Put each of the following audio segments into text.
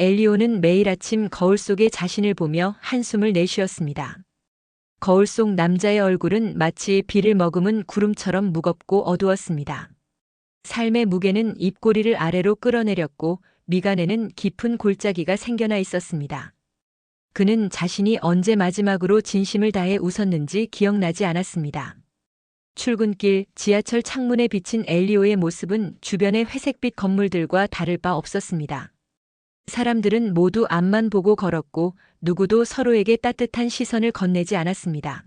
엘리오는 매일 아침 거울 속에 자신을 보며 한숨을 내쉬었습니다. 거울 속 남자의 얼굴은 마치 비를 머금은 구름처럼 무겁고 어두웠습니다. 삶의 무게는 입꼬리를 아래로 끌어내렸고 미간에는 깊은 골짜기가 생겨나 있었습니다. 그는 자신이 언제 마지막으로 진심을 다해 웃었는지 기억나지 않았습니다. 출근길 지하철 창문에 비친 엘리오의 모습은 주변의 회색빛 건물들과 다를 바 없었습니다. 사람들은 모두 앞만 보고 걸었고 누구도 서로에게 따뜻한 시선을 건네지 않았습니다.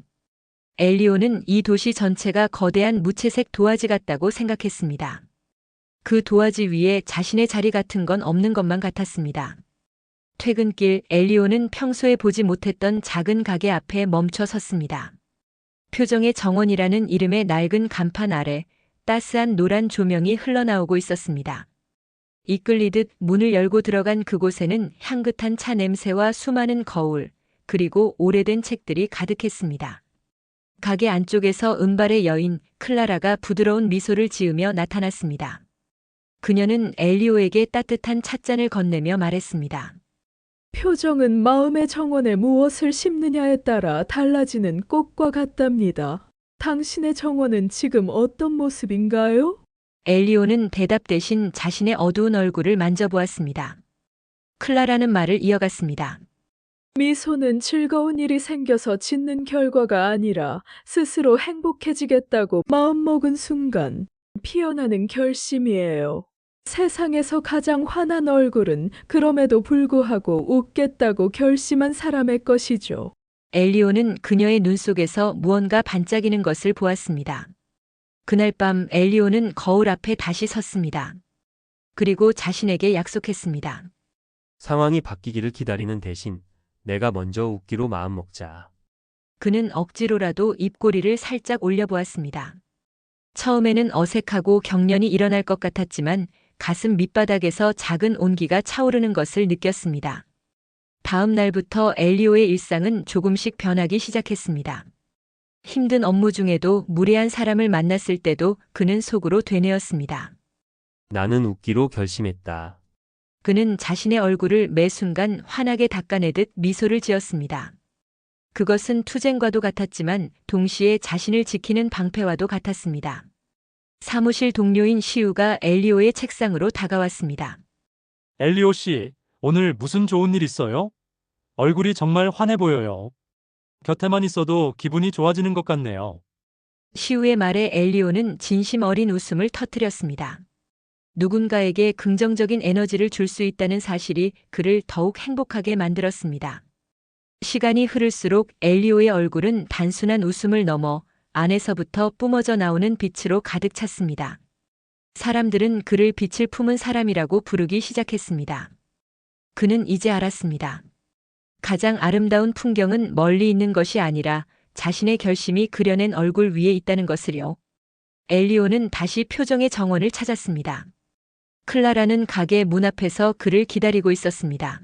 엘리오는 이 도시 전체가 거대한 무채색 도화지 같다고 생각했습니다. 그 도화지 위에 자신의 자리 같은 건 없는 것만 같았습니다. 퇴근길 엘리오는 평소에 보지 못했던 작은 가게 앞에 멈춰 섰습니다. 표정의 정원이라는 이름의 낡은 간판 아래 따스한 노란 조명이 흘러나오고 있었습니다. 이끌리듯 문을 열고 들어간 그곳에는 향긋한 차 냄새와 수많은 거울, 그리고 오래된 책들이 가득했습니다. 가게 안쪽에서 은발의 여인 클라라가 부드러운 미소를 지으며 나타났습니다. 그녀는 엘리오에게 따뜻한 찻잔을 건네며 말했습니다. 표정은 마음의 정원에 무엇을 심느냐에 따라 달라지는 꽃과 같답니다. 당신의 정원은 지금 어떤 모습인가요? 엘리오는 대답 대신 자신의 어두운 얼굴을 만져보았습니다. 클라라는 말을 이어갔습니다. 미소는 즐거운 일이 생겨서 짓는 결과가 아니라 스스로 행복해지겠다고 마음먹은 순간 피어나는 결심이에요. 세상에서 가장 환한 얼굴은 그럼에도 불구하고 웃겠다고 결심한 사람의 것이죠. 엘리오는 그녀의 눈 속에서 무언가 반짝이는 것을 보았습니다. 그날 밤 엘리오는 거울 앞에 다시 섰습니다. 그리고 자신에게 약속했습니다. 상황이 바뀌기를 기다리는 대신 내가 먼저 웃기로 마음먹자. 그는 억지로라도 입꼬리를 살짝 올려보았습니다. 처음에는 어색하고 경련이 일어날 것 같았지만 가슴 밑바닥에서 작은 온기가 차오르는 것을 느꼈습니다. 다음 날부터 엘리오의 일상은 조금씩 변하기 시작했습니다. 힘든 업무 중에도 무례한 사람을 만났을 때도 그는 속으로 되뇌었습니다. 나는 웃기로 결심했다. 그는 자신의 얼굴을 매 순간 환하게 닦아내듯 미소를 지었습니다. 그것은 투쟁과도 같았지만 동시에 자신을 지키는 방패와도 같았습니다. 사무실 동료인 시우가 엘리오의 책상으로 다가왔습니다. 엘리오 씨, 오늘 무슨 좋은 일 있어요? 얼굴이 정말 환해 보여요. 곁에만 있어도 기분이 좋아지는 것 같네요. 시우의 말에 엘리오는 진심 어린 웃음을 터뜨렸습니다. 누군가에게 긍정적인 에너지를 줄 수 있다는 사실이 그를 더욱 행복하게 만들었습니다. 시간이 흐를수록 엘리오의 얼굴은 단순한 웃음을 넘어 안에서부터 뿜어져 나오는 빛으로 가득 찼습니다. 사람들은 그를 빛을 품은 사람이라고 부르기 시작했습니다. 그는 이제 알았습니다. 가장 아름다운 풍경은 멀리 있는 것이 아니라 자신의 결심이 그려낸 얼굴 위에 있다는 것을요. 엘리오는 다시 표정의 정원을 찾았습니다. 클라라는 가게 문 앞에서 그를 기다리고 있었습니다.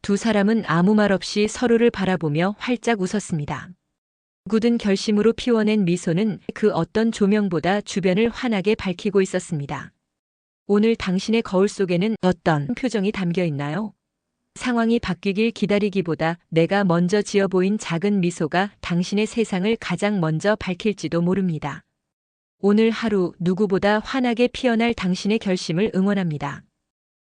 두 사람은 아무 말 없이 서로를 바라보며 활짝 웃었습니다. 굳은 결심으로 피워낸 미소는 그 어떤 조명보다 주변을 환하게 밝히고 있었습니다. 오늘 당신의 거울 속에는 어떤 표정이 담겨 있나요? 상황이 바뀌길 기다리기보다 내가 먼저 지어 보인 작은 미소가 당신의 세상을 가장 먼저 밝힐지도 모릅니다. 오늘 하루 누구보다 환하게 피어날 당신의 결심을 응원합니다.